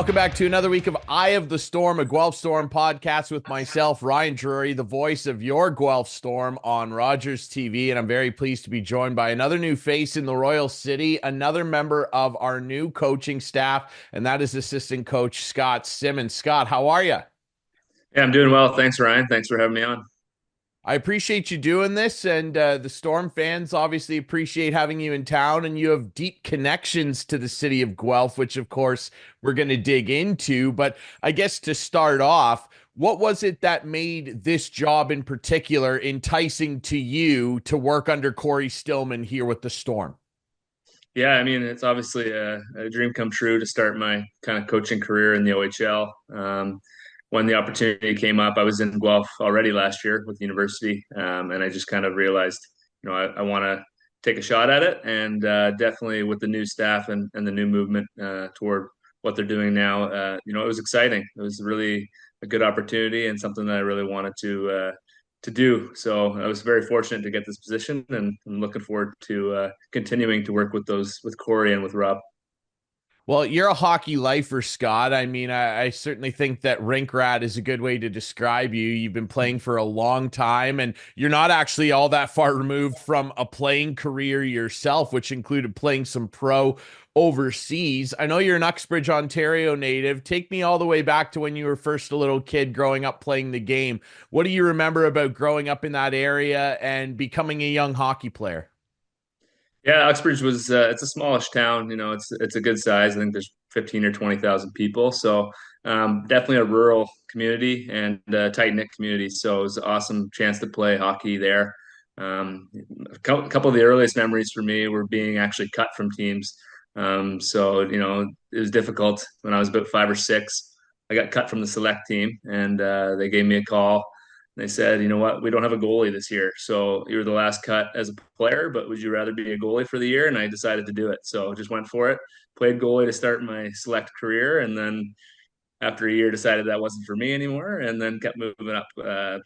Welcome back to another week of Eye of the Storm, a Guelph Storm podcast with myself, Ryan Drury, the voice of your Guelph Storm on Rogers TV. And I'm very pleased to be joined by another new face in the Royal City, another member of our new coaching staff, and that is assistant coach Scott Simmonds. Scott, how are you? Yeah, I'm doing well. Thanks, Ryan. Thanks for having me on. I appreciate you doing this, and the Storm fans obviously appreciate having you in town, and you have deep connections to the city of Guelph, which, of course, we're going to dig into. But I guess to start off, what was it that made this job in particular enticing to you to work under Corey Stillman here with the Storm? Yeah, I mean, it's obviously a dream come true to start my kind of coaching career in the OHL. When the opportunity came up, I was in Guelph already last year with the university, and I just kind of realized, I want to take a shot at it, and definitely with the new staff and the new movement toward what they're doing now, it was exciting. It was really a good opportunity and something that I really wanted to do. So I was very fortunate to get this position, and I'm looking forward to continuing to work with Corey and with Rob. Well, you're a hockey lifer, Scott. I mean, I certainly think that rink rat is a good way to describe you. You've been playing for a long time, and you're not actually all that far removed from a playing career yourself, which included playing some pro overseas. I know you're an Uxbridge, Ontario native. Take me all the way back to when you were first a little kid growing up playing the game. What do you remember about growing up in that area and becoming a young hockey player? Yeah, Uxbridge was it's a smallish town. It's a good size. I think there's 15 or 20,000 people. So definitely a rural community and a tight knit community. So it was an awesome chance to play hockey there. Couple of the earliest memories for me were being actually cut from teams. So it was difficult when I was about 5 or 6. I got cut from the select team, and they gave me a call. They said, you know what, we don't have a goalie this year. So you were the last cut as a player, but would you rather be a goalie for the year? And I decided to do it. So just went for it. Played goalie to start my select career. And then after a year, decided that wasn't for me anymore. And then kept moving up,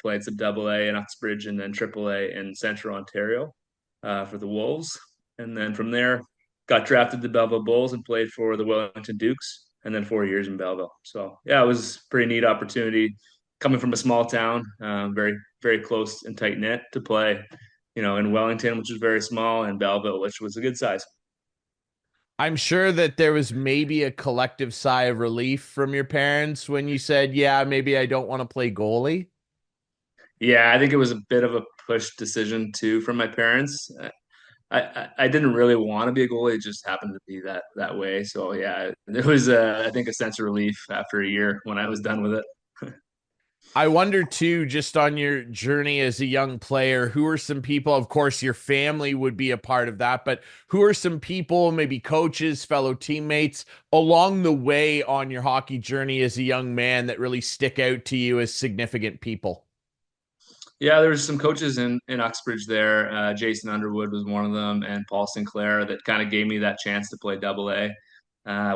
played some double A in Uxbridge and then triple A in Central Ontario for the Wolves. And then from there, got drafted to Belleville Bulls and played for the Wellington Dukes. And then 4 years in Belleville. So yeah, it was a pretty neat opportunity coming from a small town, very very close and tight knit to play, in Wellington, which was very small, and Belleville, which was a good size. I'm sure that there was maybe a collective sigh of relief from your parents when you said, yeah, maybe I don't want to play goalie. Yeah, I think it was a bit of a push decision too from my parents. I didn't really want to be a goalie; it just happened to be that way. So yeah, there was I think a sense of relief after a year when I was done with it. I wonder too, just on your journey as a young player, who are some people, of course, your family would be a part of that, but who are some people, maybe coaches, fellow teammates along the way on your hockey journey as a young man that really stick out to you as significant people? Yeah, there was some coaches in Uxbridge there. Jason Underwood was one of them, and Paul Sinclair that kind of gave me that chance to play double A,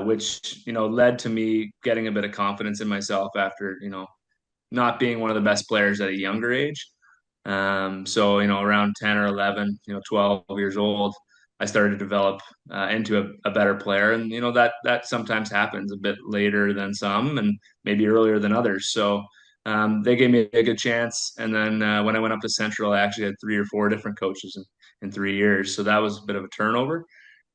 which led to me getting a bit of confidence in myself after not being one of the best players at a younger age. So around 10 or 11, 12 years old, I started to develop into a better player, and that sometimes happens a bit later than some, and maybe earlier than others. So they gave me a good chance. And then when I went up to Central, I actually had 3 or 4 different coaches in 3 years. So that was a bit of a turnover.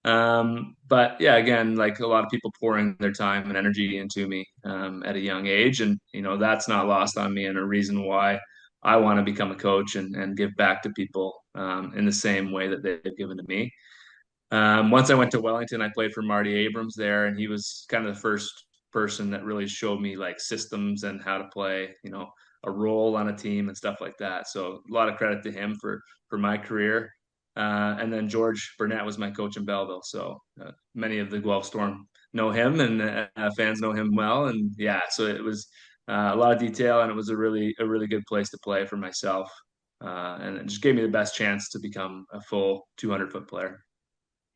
But yeah, again, like a lot of people pouring their time and energy into me at a young age. And, that's not lost on me, and a reason why I want to become a coach and give back to people in the same way that they've given to me. Once I went to Wellington, I played for Marty Abrams there, and he was kind of the first person that really showed me like systems and how to play, a role on a team and stuff like that. So a lot of credit to him for my career. And then George Burnett was my coach in Belleville. So many of the Guelph Storm know him, and fans know him well. And yeah, so it was a lot of detail, and it was a really good place to play for myself. And it just gave me the best chance to become a full 200-foot player.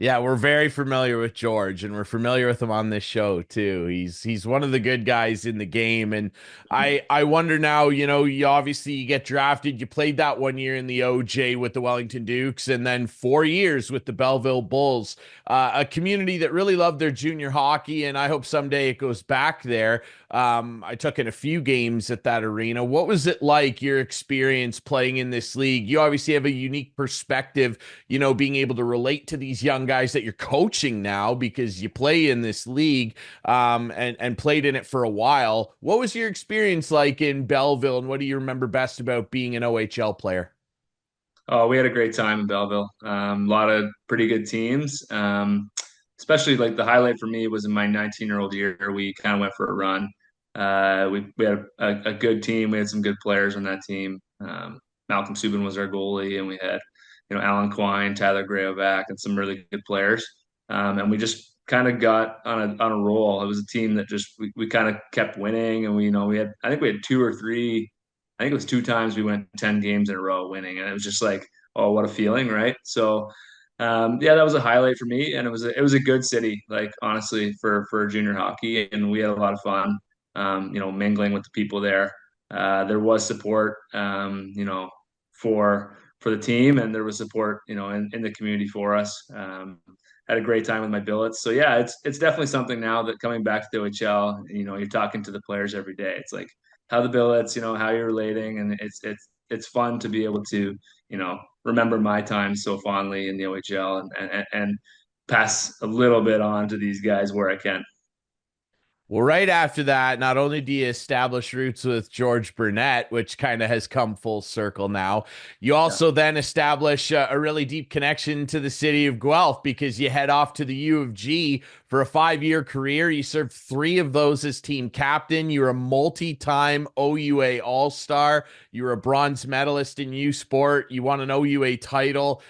Yeah, we're very familiar with George, and we're familiar with him on this show too. He's one of the good guys in the game, and I wonder now. You obviously you get drafted. You played that 1 year in the OJ with the Wellington Dukes, and then 4 years with the Belleville Bulls, a community that really loved their junior hockey, and I hope someday it goes back there. I took in a few games at that arena. What was it like, your experience playing in this league? You obviously have a unique perspective, being able to relate to these young guys that you're coaching now because you play in this league, and played in it for a while. What was your experience like in Belleville, and what do you remember best about being an OHL player? Oh, we had a great time in Belleville. A lot of pretty good teams. Especially like the highlight for me was in my 19-year-old year. We kind of went for a run. We had a good team. We had some good players on that team. Malcolm Subban was our goalie, and we had Alan Quine, Tyler Grayovac, and some really good players. And we just kind of got on a roll. It was a team that just we kind of kept winning, and we had, I think we had two or three. I think it was two times we went 10 games in a row winning, and it was just like, oh, what a feeling, right? So, yeah, that was a highlight for me, and it was a good city, like honestly, for junior hockey, and we had a lot of fun, mingling with the people there. There was support, for the team, and there was support, in the community for us. Had a great time with my billets. So yeah, it's definitely something now that coming back to the OHL, you're talking to the players every day. It's like how the billets, how you're relating, and it's fun to be able to, remember my time so fondly in the OHL, and pass a little bit on to these guys where I can. Well, right after that, not only do you establish roots with George Burnett, which kind of has come full circle now, you Yeah. also then establish a really deep connection to the city of Guelph because you head off to the U of G for a 5 year career. You served three of those as team captain. You're a multi-time OUA All-Star. You're a bronze medalist in U Sport. You won an OUA title.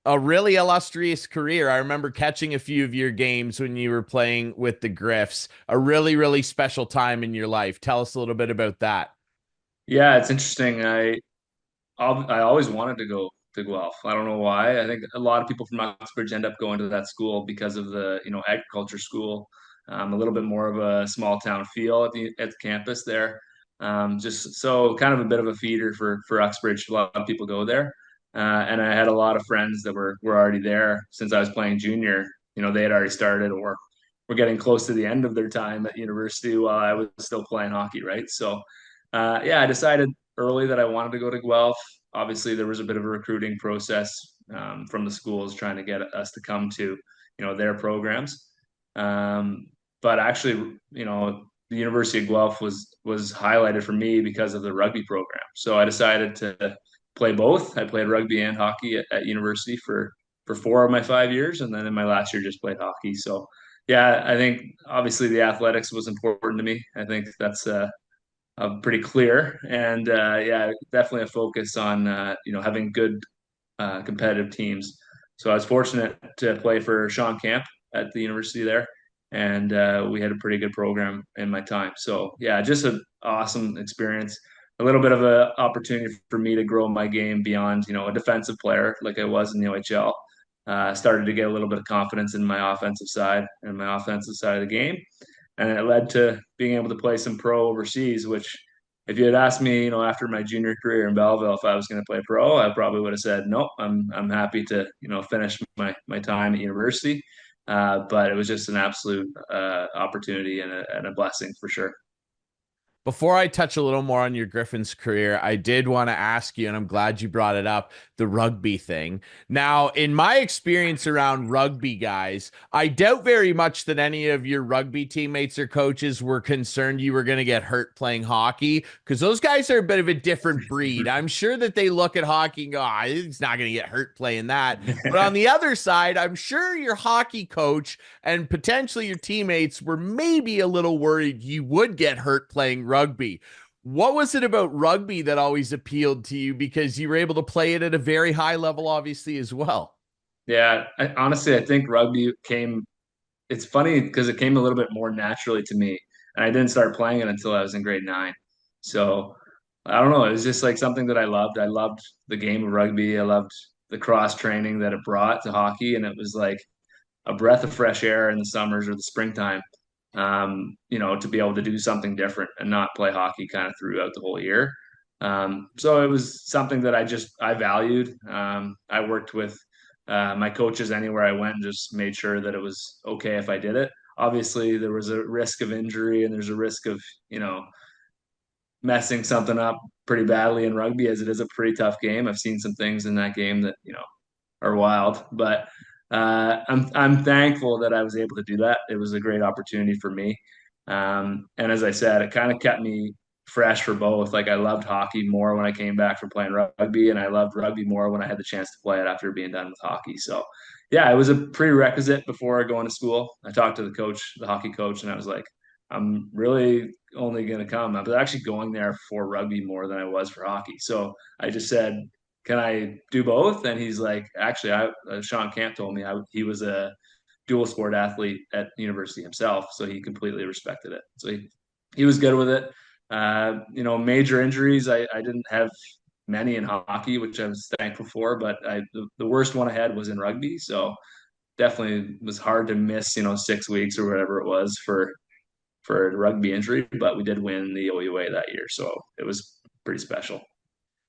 A really illustrious career. I remember catching a few of your games when you were playing with the Griffs. A really, really special time in your life. Tell us a little bit about that. Yeah, it's interesting. I always wanted to go to Guelph. I don't know why. I think a lot of people from Uxbridge end up going to that school because of the agriculture school. A little bit more of a small town feel at the campus there. Just so kind of a bit of a feeder for Uxbridge. A lot of people go there, and I had a lot of friends that were already there since I was playing junior. They had already started or were getting close to the end of their time at university while I was still playing hockey. Right, so yeah, I decided early that I wanted to go to Guelph. Obviously, there was a bit of a recruiting process from the schools trying to get us to come to, their programs. Um, but actually, the University of Guelph was highlighted for me because of the rugby program. So I decided to play both. I played rugby and hockey at university for 4 of my 5 years, and then in my last year just played hockey. So yeah, I think obviously the athletics was important to me. I think that's pretty clear. And yeah, definitely a focus on having good competitive teams. So I was fortunate to play for Sean Camp at the university there, and we had a pretty good program in my time. So yeah, just an awesome experience. A little bit of an opportunity for me to grow my game beyond a defensive player like I was in the OHL. Started to get a little bit of confidence in my offensive side and my offensive side of the game, and it led to being able to play some pro overseas. Which, if you had asked me, after my junior career in Belleville, if I was going to play pro, I probably would have said nope. I'm happy to finish my time at university. But it was just an absolute opportunity and a blessing for sure. Before I touch a little more on your Griffin's career, I did want to ask you, and I'm glad you brought it up, the rugby thing. Now, in my experience around rugby guys, I doubt very much that any of your rugby teammates or coaches were concerned you were going to get hurt playing hockey because those guys are a bit of a different breed. I'm sure that they look at hockey and go, he's not going to get hurt playing that. But on the other side, I'm sure your hockey coach and potentially your teammates were maybe a little worried you would get hurt playing rugby. What was it about rugby that always appealed to you because you were able to play it at a very high level, obviously, as well? Yeah, honestly, I think rugby came. It's funny because it came a little bit more naturally to me, and I didn't start playing it until I was in grade 9. So I don't know. It was just like something that I loved. I loved the game of rugby. I loved the cross training that it brought to hockey, and it was like a breath of fresh air in the summers or the springtime. To be able to do something different and not play hockey kind of throughout the whole year. So it was something that I valued. I worked with my coaches anywhere I went and just made sure that it was okay if I did it. Obviously, there was a risk of injury and there's a risk of, you know, messing something up pretty badly in rugby, as it is a pretty tough game. I've seen some things in that game that, are wild, but I'm thankful that I was able to do that. It was a great opportunity for me. And as I said, it kind of kept me fresh for both. Like I loved hockey more when I came back from playing rugby, and I loved rugby more when I had the chance to play it after being done with hockey. So, yeah, it was a prerequisite before going to school. I talked to the coach, the hockey coach, and I was like, I'm really only going to come. I was actually going there for rugby more than I was for hockey. So I just said, can I do both? And he's like, actually, Sean Camp told me he was a dual sport athlete at the university himself, so he completely respected it. So he was good with it. Major injuries, I didn't have many in hockey, which I was thankful for, but the worst one I had was in rugby. So definitely was hard to miss, 6 weeks or whatever it was for a rugby injury, but we did win the OUA that year, so it was pretty special.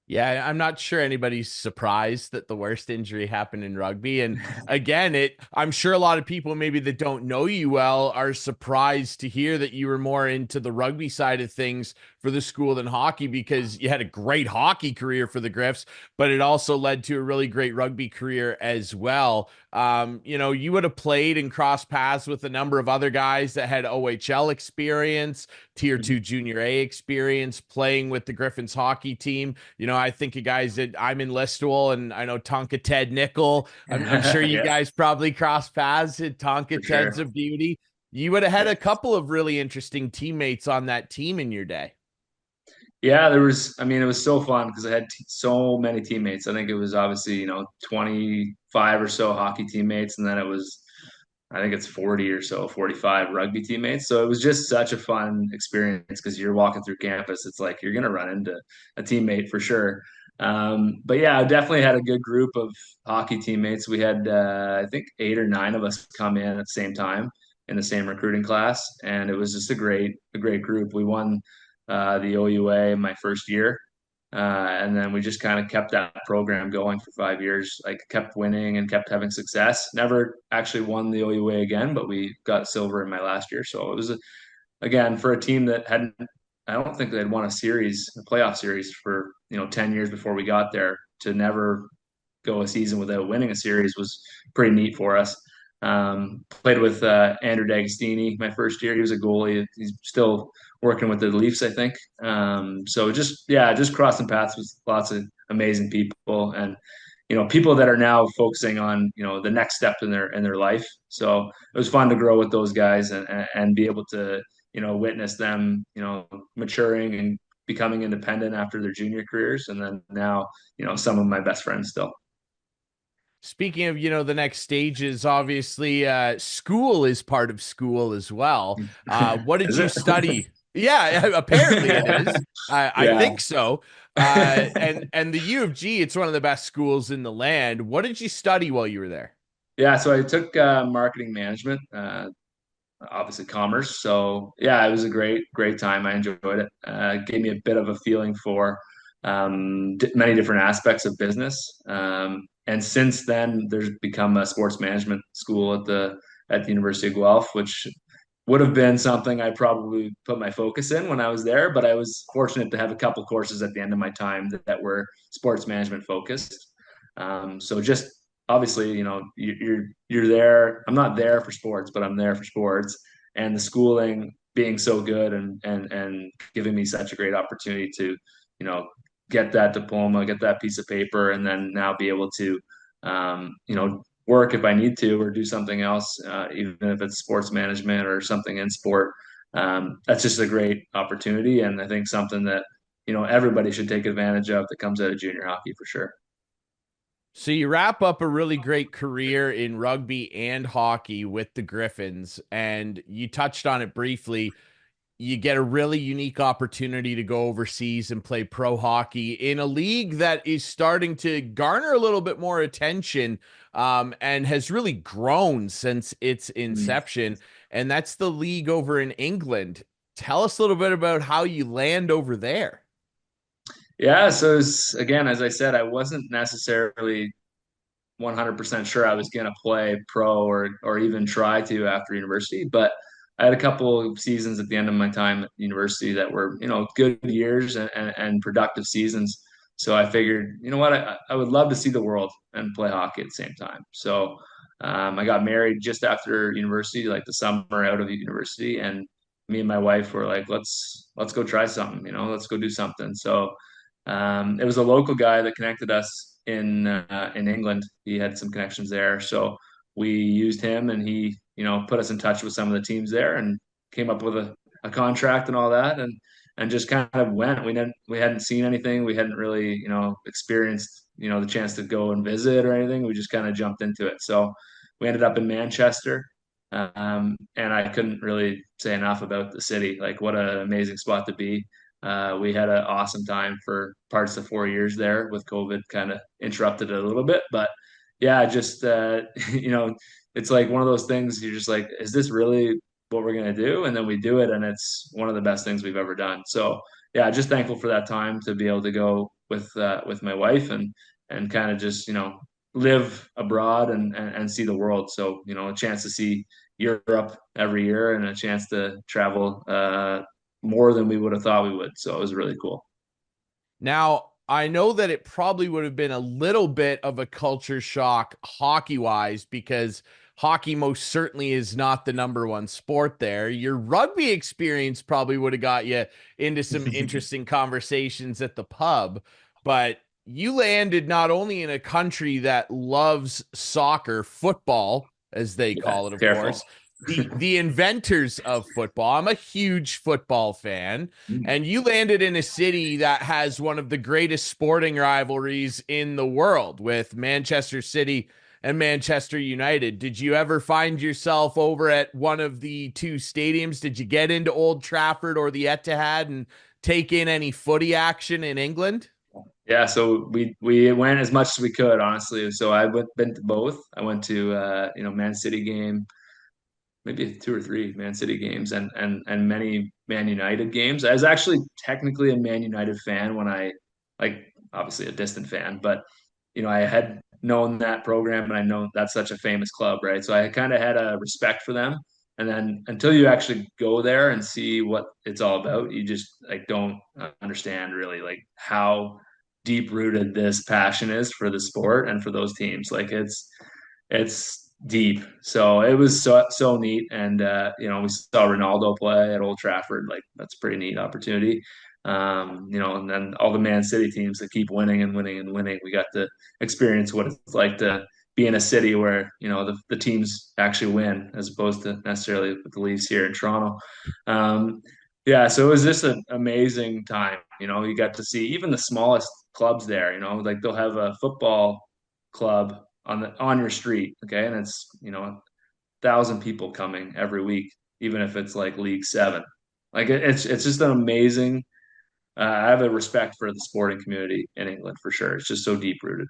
Yeah, I'm not sure anybody's surprised that the worst injury happened in rugby. And again, I'm sure a lot of people maybe that don't know you well are surprised to hear that you were more into the rugby side of things for the school than hockey, because you had a great hockey career for the Griffs, but it also led to a really great rugby career as well. You would have played and crossed paths with a number of other guys that had OHL experience, tier two junior A experience, playing with the Griffins hockey team. I think of guys that I'm in Listowel, and I know Tonka Ted Nickel. I'm sure you Yeah, guys probably crossed paths at for Tonka Ted's sure. a beauty. You would have had Yeah. a couple of really interesting teammates on that team in your day. Yeah, I mean, it was so fun because I had so many teammates. I think it was obviously, 25 or so hockey teammates, and then I think it's 40 or so, 45 rugby teammates. So it was just such a fun experience because you're walking through campus. It's like you're going to run into a teammate for sure. But yeah, I definitely had a good group of hockey teammates. We had, I think, 8 or 9 of us come in at the same time in the same recruiting class, and it was just a great group. We won the OUA my first year. And then we just kind of kept that program going for 5 years. Like kept winning and kept having success. Never actually won the OUA again, but we got silver in my last year. So it was again for a team that hadn't. I don't think they'd won a playoff series for 10 years before we got there. To never go a season without winning a series was pretty neat for us. Played with Andrew D'Agostini my first year. He was a goalie. He's still working with the Leafs, I think. So just crossing paths with lots of amazing people, and people that are now focusing on the next step in their life. So it was fun to grow with those guys and be able to witness them maturing and becoming independent after their junior careers, and then now some of my best friends still. Speaking of, the next stages, obviously, school is part of school as well. What did Is you it? study? Yeah, apparently it is. I Yeah. think so. And the U of G, it's one of the best schools in the land. What did you study while you were there? Yeah, so I took marketing management, obviously commerce. So yeah, it was a great time. I enjoyed it. Gave me a bit of a feeling for many different aspects of business. And since then, there's become a sports management school at the University of Guelph, which would have been something I probably put my focus in when I was there. But I was fortunate to have a couple courses at the end of my time that were sports management focused. So just obviously, you're there. I'm not there for sports, but I'm there for sports, and the schooling being so good and giving me such a great opportunity to, you know, get that diploma, get that piece of paper, and then now be able to, work if I need to or do something else, even if it's sports management or something in sport. That's just a great opportunity, and I think something that everybody should take advantage of that comes out of junior hockey for sure. So you wrap up a really great career in rugby and hockey with the Griffins, and you touched on it briefly. you get a really unique opportunity to go overseas and play pro hockey in a league that is starting to garner a little bit more attention, and has really grown since its Mm. inception. And that's the league over in England. Tell us a little bit about how you land over there. Yeah, so again, as I said, I wasn't necessarily 100% sure I was going to play pro or even try to after university, but I had a couple of seasons at the end of my time at university that were, good years and productive seasons. So I figured, you know what, I would love to see the world and play hockey at the same time. So I got married just after university, like the summer out of university, and me and my wife were like, let's go try something, let's go do something. So it was a local guy that connected us in England. He had some connections there, so we used him, and he put us in touch with some of the teams there, and came up with a contract and all that, and just kind of went. We hadn't seen anything. We hadn't really experienced the chance to go and visit or anything. We just kind of jumped into it. So we ended up in Manchester. And I couldn't really say enough about the city. Like, what an amazing spot to be. We had an awesome time for parts of 4 years there, with COVID kind of interrupted it a little bit. But yeah, just, it's like one of those things you're just like, is this really what we're going to do? And then we do it, and it's one of the best things we've ever done. So yeah, just thankful for that time to be able to go with my wife and kind of just, live abroad and see the world. So, a chance to see Europe every year and a chance to travel more than we would have thought we would. So it was really cool. Now, I know that it probably would have been a little bit of a culture shock hockey wise, because hockey most certainly is not the number one sport there. Your rugby experience probably would have got you into some interesting conversations at the pub, but you landed not only in a country that loves soccer, football, as they Yeah, call it, of careful. course. The inventors of football. I'm a huge football fan, and you landed in a city that has one of the greatest sporting rivalries in the world with Manchester City and Manchester United. Did you ever find yourself over at one of the two stadiums? Did you get into Old Trafford or the Etihad and take in any footy action in England? Yeah, so we went as much as we could, honestly. So been to both. I went to Man City game, maybe two or three Man City games, and many Man United games. I was actually technically a Man United fan when obviously a distant fan, but I had known that program, and I know that's such a famous club, right? So I kind of had a respect for them. And then until you actually go there and see what it's all about, you just like don't understand really like how deep rooted this passion is for the sport and for those teams. Like it's deep. So it was so neat. And we saw Ronaldo play at Old Trafford. Like, that's a pretty neat opportunity. And then all the Man City teams that keep winning and winning and winning. We got to experience what it's like to be in a city where, the teams actually win, as opposed to necessarily with the Leafs here in Toronto. Yeah, so it was just an amazing time. You got to see even the smallest clubs there, like they'll have a football club on your street, okay, and it's 1,000 people coming every week, even if it's like League Seven. Like it's just an amazing. I have a respect for the sporting community in England for sure. It's just so deep rooted.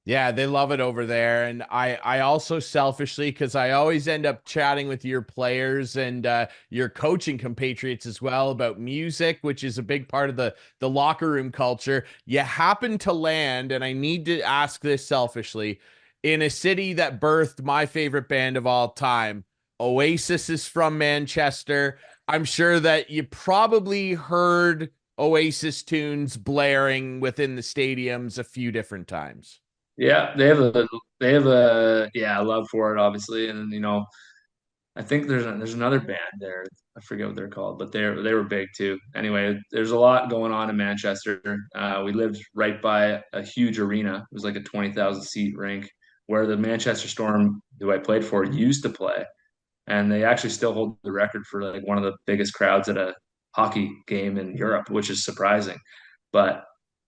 Yeah, they love it over there. And I also selfishly, because I always end up chatting with your players and your coaching compatriots as well about music, which is a big part of the locker room culture. You happen to land, and I need to ask this selfishly, in a city that birthed my favorite band of all time. Oasis is from Manchester. I'm sure that you probably heard Oasis tunes blaring within the stadiums a few different times. Yeah, they have a yeah love for it, obviously, and I think there's another band there. I forget what they're called, but they were big too. Anyway, there's a lot going on in Manchester. We lived right by a huge arena. It was like a 20,000 seat rink where the Manchester Storm, who I played for, used to play, and they actually still hold the record for like one of the biggest crowds at a hockey game in Europe, which is surprising. But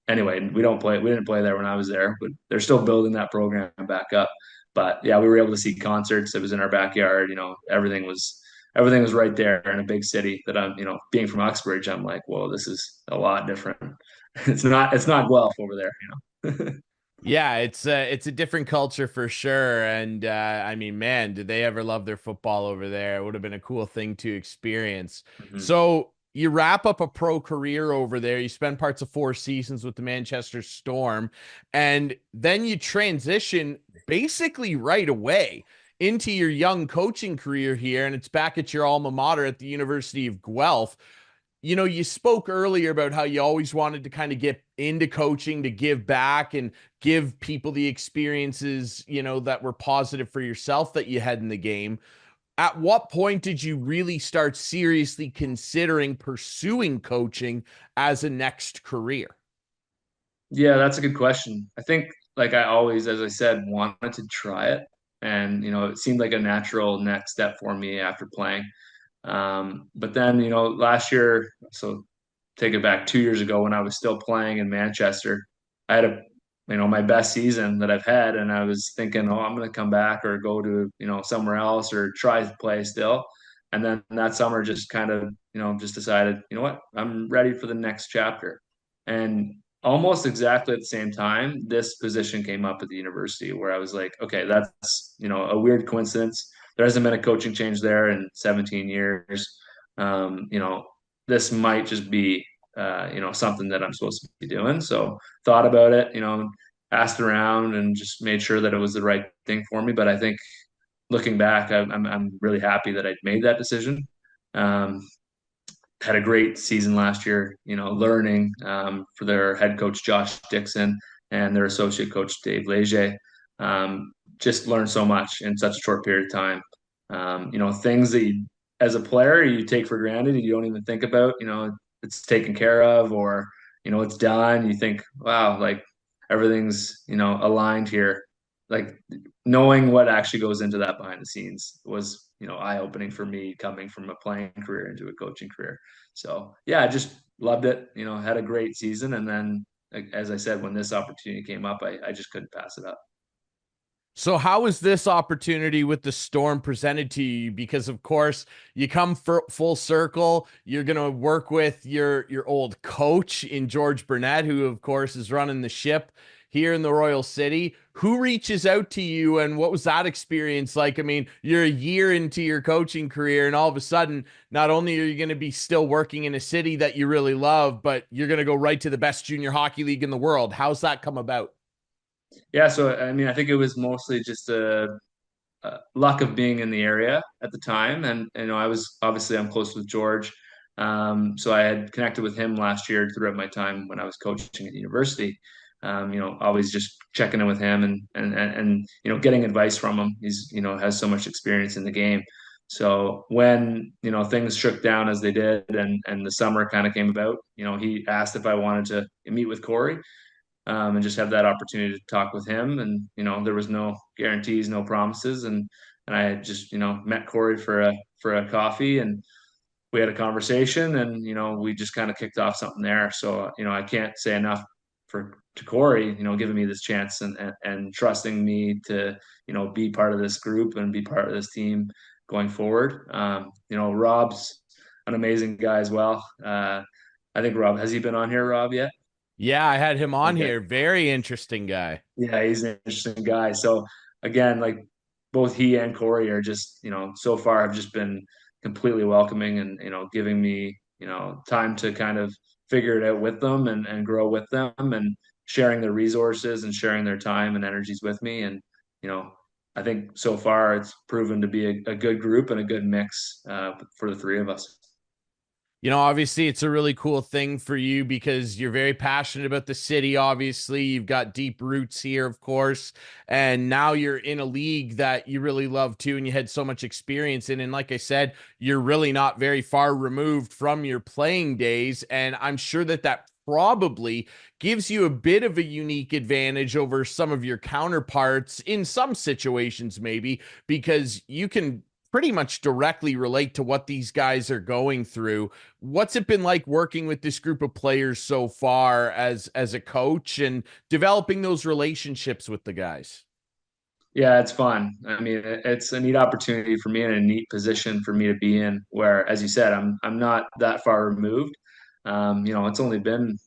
anyway, we didn't play there when I was there, but they're still building that program back up. But yeah, we were able to see concerts. It was in our backyard. Everything was everything was right there in a big city that I'm, being from Uxbridge, I'm like, whoa, this is a lot different. It's not Guelph over there. Yeah, it's a different culture for sure. And I mean, man, did they ever love their football over there? It would have been a cool thing to experience. Mhm. So you wrap up a pro career over there. You spend parts of 4 seasons with the Manchester Storm, and then you transition basically right away into your young coaching career here, and it's back at your alma mater at the University of Guelph. You spoke earlier about how you always wanted to kind of get into coaching to give back and give people the experiences, that were positive for yourself that you had in the game. At what point did you really start seriously considering pursuing coaching as a next career? Yeah, that's a good question. I think, like I always, as I said, wanted to try it. And, it seemed like a natural next step for me after playing. But then, last year, so take it back 2 years ago when I was still playing in Manchester, I had my best season that I've had. And I was thinking, oh, I'm going to come back or go to, somewhere else or try to play still. And then that summer just kind of, just decided, you know what, I'm ready for the next chapter. And almost exactly at the same time, this position came up at the university where I was like, okay, that's, a weird coincidence. There hasn't been a coaching change there in 17 years. Um, you know, this might just be, something that I'm supposed to be doing. So thought about it, asked around and just made sure that it was the right thing for me. But I think looking back, I'm really happy that I made that decision. Um, had a great season last year, learning for their head coach, Josh Dixon, and their associate coach, Dave Leger. Just learned so much in such a short period of time. Things that as a player, you take for granted, you don't even think about, it's taken care of or, it's done. You think, wow, like everything's, aligned here. Like knowing what actually goes into that behind the scenes was, eye opening for me coming from a playing career into a coaching career. So yeah, I just loved it. Had a great season, and then as I said, when this opportunity came up, I just couldn't pass it up. So how is this opportunity with the Storm presented to you? Because of course you come full circle. You're going to work with your old coach in George Burnett, who of course is running the ship here in the Royal City. Who reaches out to you, and what was that experience like? I mean, you're a year into your coaching career, and all of a sudden, not only are you going to be still working in a city that you really love, but you're going to go right to the best junior hockey league in the world. How's that come about? Yeah, so I mean, I think it was mostly just a luck of being in the area at the time, and I was obviously I'm close with George, so I had connected with him last year throughout my time when I was coaching at the university. Always just checking in with him and getting advice from him. He's has so much experience in the game. So when things shook down as they did, and the summer kind of came about, he asked if I wanted to meet with Corey, and just have that opportunity to talk with him. And there was no guarantees, no promises, and I just met Corey for a coffee, and we had a conversation, and we just kind of kicked off something there. So I can't say enough for to Corey, giving me this chance and trusting me to be part of this group and be part of this team going forward. Rob's an amazing guy as well. I think Rob, has he been on here, Rob, yet? Yeah, I had him on Okay. here. Very interesting guy. Yeah, he's an interesting guy. So again, like both he and Corey are just, so far have just been completely welcoming and, giving me, time to kind of figure it out with them and grow with them and sharing their resources and sharing their time and energies with me. And, you know, I think so far it's proven to be a good group and a good mix for the three of us. Obviously, it's a really cool thing for you because you're very passionate about the city. Obviously, you've got deep roots here, of course. And now you're in a league that you really love too, and you had so much experience in. And like I said, you're really not very far removed from your playing days. And I'm sure that that probably gives you a bit of a unique advantage over some of your counterparts in some situations, maybe because you can pretty much directly relate to what these guys are going through. What's it been like working with this group of players so far as a coach and developing those relationships with the guys? Yeah, it's fun. I mean, it's a neat opportunity for me and a neat position for me to be in where, as you said, I'm not that far removed. It's only been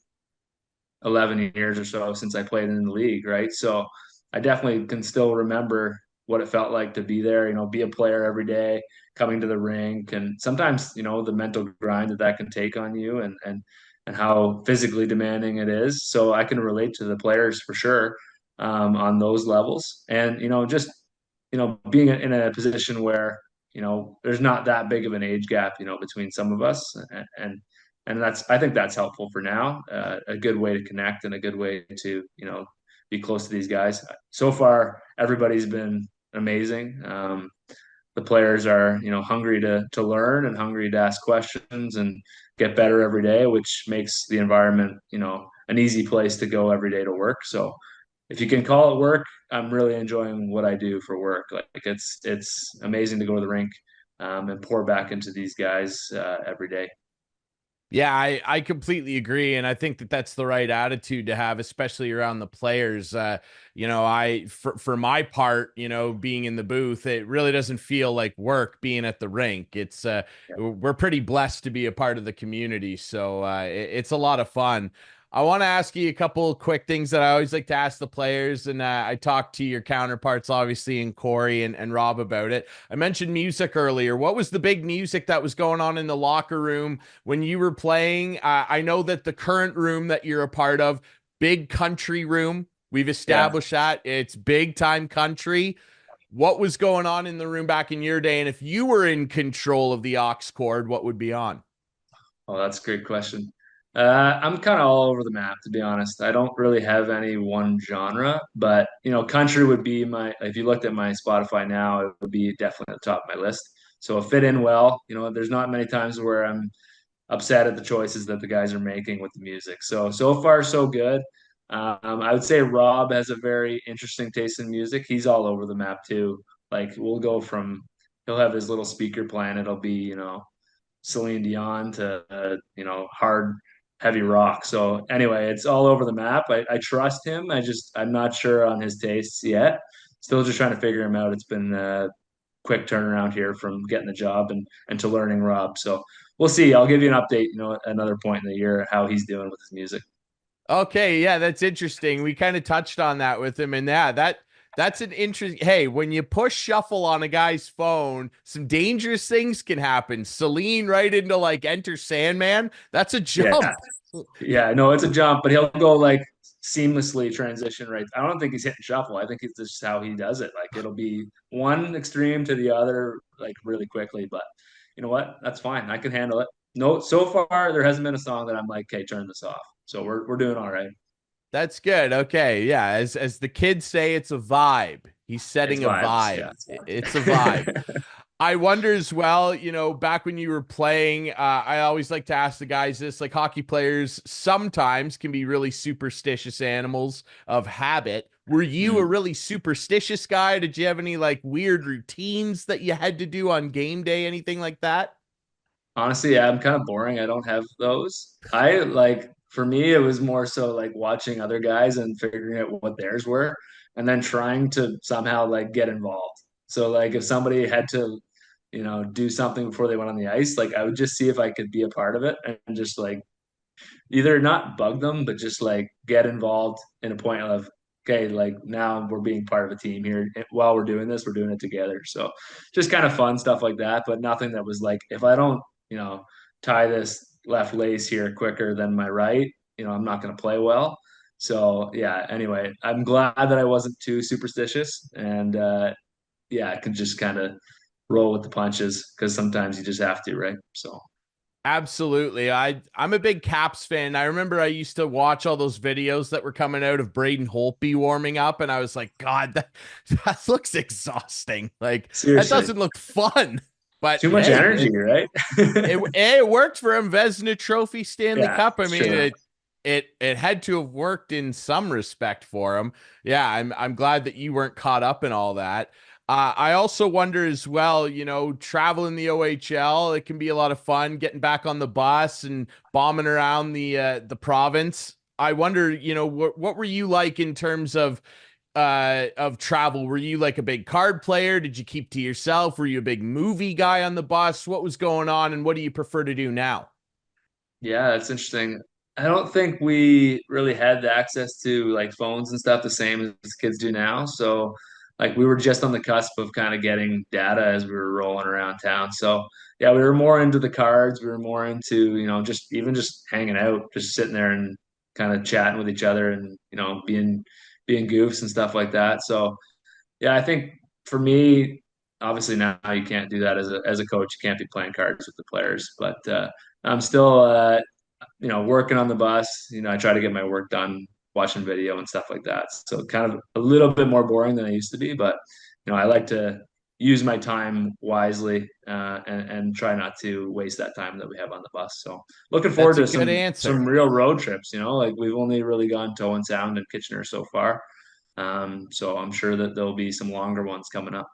11 years or so since I played in the league, right? So I definitely can still remember what it felt like to be there, be a player every day, coming to the rink, and sometimes, the mental grind that can take on you and how physically demanding it is. So I can relate to the players for sure on those levels. And, just, being in a position where, there's not that big of an age gap, between some of us and I think that's helpful for now. A good way to connect and a good way to be close to these guys. So far, everybody's been amazing. The players are hungry to learn and hungry to ask questions and get better every day, which makes the environment an easy place to go every day to work. So if you can call it work, I'm really enjoying what I do for work. Like it's amazing to go to the rink and pour back into these guys every day. Yeah, I completely agree. And I think that that's the right attitude to have, especially around the players. For my part, being in the booth, it really doesn't feel like work being at the rink. We're pretty blessed to be a part of the community. So it's a lot of fun. I want to ask you a couple of quick things that I always like to ask the players. And I talked to your counterparts, obviously, in Corey and Rob about it. I mentioned music earlier. What was the big music that was going on in the locker room when you were playing? I know that the current room that you're a part of, big country room. We've Yeah. established that it's big time country. What was going on in the room back in your day? And if you were in control of the aux cord, what would be on? Oh, that's a great question. I'm kind of all over the map, to be honest. I don't really have any one genre, but country would be my. If you looked at my Spotify now, it would be definitely at the top of my list. So it fit in well. There's not many times where I'm upset at the choices that the guys are making with the music. So far so good. I would say Rob has a very interesting taste in music. He's all over the map too. Like we'll go from he'll have his little speaker plan. It'll be Celine Dion to hard heavy rock. So anyway, it's all over the map. I trust him. I'm not sure on his tastes yet. Still just trying to figure him out. It's been a quick turnaround here from getting the job and to learning Rob. So we'll see. I'll give you an update, at another point in the year how he's doing with his music. Okay, yeah, that's interesting. We kind of touched on that with him, and yeah, that's an interesting. Hey, when you push shuffle on a guy's phone, some dangerous things can happen. Celine right into like Enter Sandman. That's a Yeah. jump. Yeah, no, it's a jump, but he'll go like seamlessly transition right. I don't think he's hitting shuffle. I think it's just how he does it. Like it'll be one extreme to the other, like really quickly. But you know what? That's fine. I can handle it. No, so far there hasn't been a song that I'm like, okay, turn this off. So we're doing all right. That's good. Okay, yeah, as the kids say, it's a vibe. He's It's setting a vibes. Yeah, vibe. it's It's a vibe. vibes. I wonder as well, back when you were playing, I always like to ask the guys this, like hockey players sometimes can be really superstitious animals of habit. Were you a Mm. really superstitious guy? Did you have any like weird routines that you had to do on game day, anything like that? Honestly, yeah, I'm kind of boring. I don't have those. I like for me, it was more so like watching other guys and figuring out what theirs were, and then trying to somehow like get involved. So like if somebody had to, do something before they went on the ice, like I would just see if I could be a part of it and just like either not bug them, but just like get involved in a point of okay, like now we're being part of a team here. While we're doing this, we're doing it together. So just kind of fun stuff like that, but nothing that was like if I don't, tie this left lace here quicker than my right, I'm not going to play well. So yeah. Anyway, I'm glad that I wasn't too superstitious, and yeah, I can just kind of roll with the punches because sometimes you just have to, right? So Absolutely. I'm a big Caps fan. I remember I used to watch all those videos that were coming out of Braden Holtby warming up, and I was like, God, that looks exhausting. Like that seriously, doesn't look fun. But too much hey, energy, right? it worked for him. Vesna Trophy, Stanley Yeah, Cup. I it's mean, true. it had to have worked in some respect for him. Yeah, I'm glad that you weren't caught up in all that. I also wonder as well, traveling the OHL, it can be a lot of fun getting back on the bus and bombing around the province. I wonder, what were you like in terms of of travel? Were you like a big card player? Did you keep to yourself? Were you a big movie guy on the bus? What was going on, and what do you prefer to do now? Yeah, that's interesting. I don't think we really had the access to like phones and stuff the same as kids do now. So like we were just on the cusp of kind of getting data as we were rolling around town. So yeah, we were more into the cards. We were more into, just even just hanging out, just sitting there and kind of chatting with each other and, being goofs and stuff like that. So yeah, I think for me, obviously now you can't do that as a coach. You can't be playing cards with the players, but I'm still working on the bus. I try to get my work done watching video and stuff like that. So kind of a little bit more boring than I used to be, but I like to use my time wisely and try not to waste that time that we have on the bus. So looking forward That's a to good some answer. real road trips. Like we've only really gone to Owen Sound and Kitchener so far. So I'm sure that there'll be some longer ones coming up.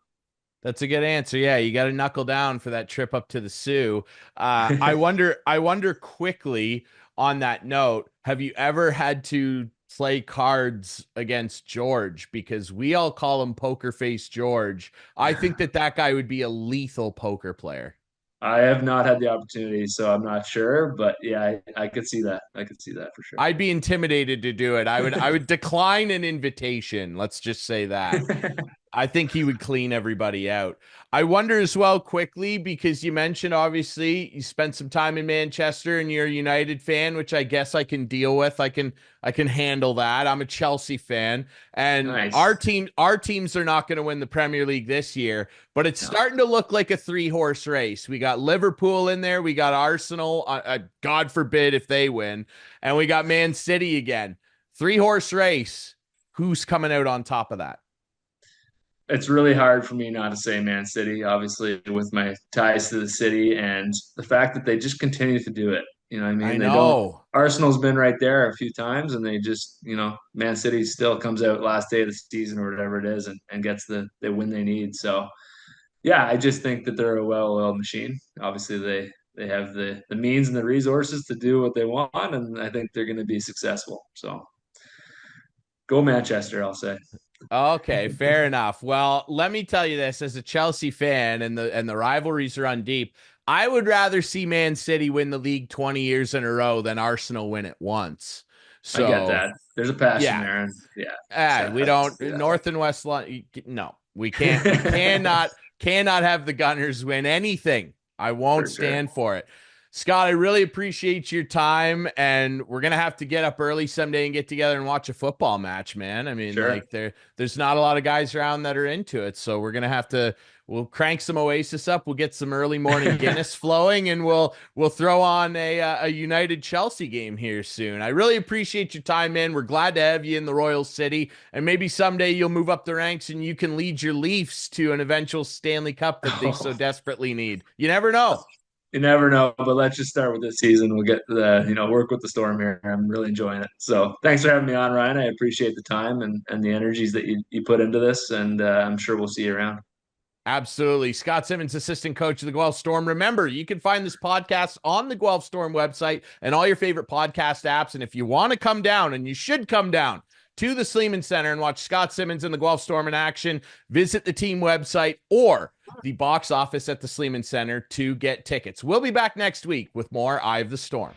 That's a good answer. Yeah, you got to knuckle down for that trip up to the Sioux. I wonder quickly on that note, have you ever had to play cards against George? Because we all call him Poker Face George. I think that guy would be a lethal poker player. I have not had the opportunity, so I'm not sure. But yeah, I could see that. I could see that for sure. I'd be intimidated to do it. I would decline an invitation. Let's just say that. I think he would clean everybody out. I wonder as well quickly because you mentioned obviously you spent some time in Manchester and you're a United fan, which I guess I can deal with. I can handle that. I'm a Chelsea fan and our Nice. teams are not going to win the Premier League this year, but it's No, starting to look like a three-horse race. We got Liverpool in there, we got Arsenal, God forbid if they win, and we got Man City again. Three-horse race. Who's coming out on top of that? it's really hard for me not to say Man City, obviously, with my ties to the city and the fact that they just continue to do it. You know what I I mean? They don't. know. Arsenal's been right there a few times, and they just, Man City still comes out last day of the season or whatever it is, and gets the win they need. So yeah, I just think that they're a well-oiled machine. Obviously, they have the means and the resources to do what they want, and I think they're going to be successful. So go Manchester, I'll say. Okay, fair enough. Well, let me tell you this as a Chelsea fan and the rivalries run deep. I would rather see Man City win the league 20 years in a row than Arsenal win it once. I get So, that. There's a passion yeah, there, and yeah, so we I can don't see that. North and West London. No, we cannot have the Gunners win anything. I won't For sure. stand for it. Scott, I really appreciate your time, and we're gonna have to get up early someday and get together and watch a football match, man. I mean, Sure. like there's not a lot of guys around that are into it, so we're gonna have to. We'll crank some Oasis up. We'll get some early morning Guinness flowing, and we'll throw on a United Chelsea game here soon. I really appreciate your time, man. We're glad to have you in the Royal City, and maybe someday you'll move up the ranks and you can lead your Leafs to an eventual Stanley Cup that they so Oh, desperately need. You never know. you never know, but let's just start with this season. We'll get work with the storm here. I'm really enjoying it. So thanks for having me on, Ryan. I appreciate the time and the energies that you put into this, and I'm sure we'll see you around. Absolutely. Scott Simmonds, assistant coach of the Guelph Storm. Remember, you can find this podcast on the Guelph Storm website and all your favorite podcast apps. And if you want to come down, and you should come down to the Sleeman Center and watch Scott Simmonds and the Guelph Storm in action, visit the team website or the box office at the Sleeman Center to get tickets. We'll be back next week with more Eye of the Storm.